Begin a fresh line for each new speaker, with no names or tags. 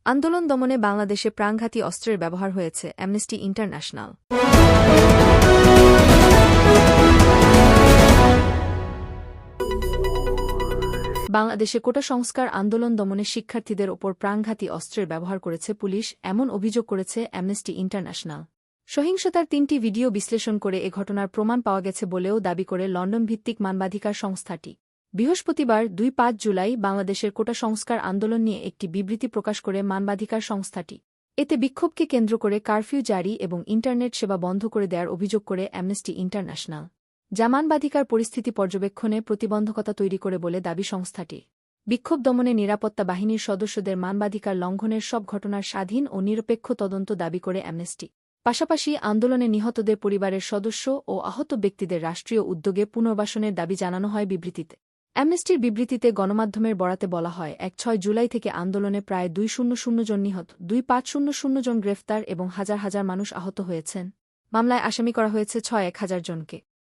আন্দোলন দমনে বাংলাদেশে প্রাণঘাতী অস্ত্রের ব্যবহার হয়েছে, অ্যামনেস্টি ইন্টারন্যাশনাল। বাংলাদেশে কোটা সংস্কার আন্দোলন দমনে শিক্ষার্থীদের ওপর প্রাণঘাতী অস্ত্রের ব্যবহার করেছে পুলিশ, এমন অভিযোগ করেছে অ্যামনেস্টি ইন্টারন্যাশনাল। সহিংসতার ৩টি ভিডিও বিশ্লেষণ করে এ ঘটনার প্রমাণ পাওয়া গেছে বলেও দাবি করে লন্ডন-ভিত্তিক মানবাধিকার সংস্থাটি বৃহস্পতিবার ২-৫ জুলাই বাংলাদেশের কোটা সংস্কার আন্দোলন নিয়ে একটি বিবৃতি প্রকাশ করে মানবাধিকার সংস্থাটি এতে বিক্ষোভকে কেন্দ্র করে কারফিউ জারি এবং ইন্টারনেট সেবা বন্ধ করে দেওয়ার অভিযোগ করে অ্যামনেস্টি ইন্টারন্যাশনাল, যা মানবাধিকার পরিস্থিতি পর্যবেক্ষণে প্রতিবন্ধকতা তৈরি করে বলে দাবি সংস্থাটির। বিক্ষোভ দমনে নিরাপত্তা বাহিনীর সদস্যদের মানবাধিকার লঙ্ঘনের সব ঘটনার স্বাধীন ও নিরপেক্ষ তদন্ত দাবি করে অ্যামনেস্টি। পাশাপাশি আন্দোলনে নিহতদের পরিবারের সদস্য ও আহত ব্যক্তিদের রাষ্ট্রীয় উদ্যোগে পুনর্বাসনের দাবি জানানো হয় বিবৃতিতে। অ্যামনেস্টির বিবৃতিতে গণমাধ্যমের বরাতে বলা হয়, ১-৬ জুলাই থেকে আন্দোলনে প্রায় ২০০ জন নিহত, ২-৫০০ জন গ্রেফতার এবং হাজার হাজার মানুষ আহত হয়েছেন। মামলায় আসামি করা হয়েছে ৬-১ হাজার জনকে।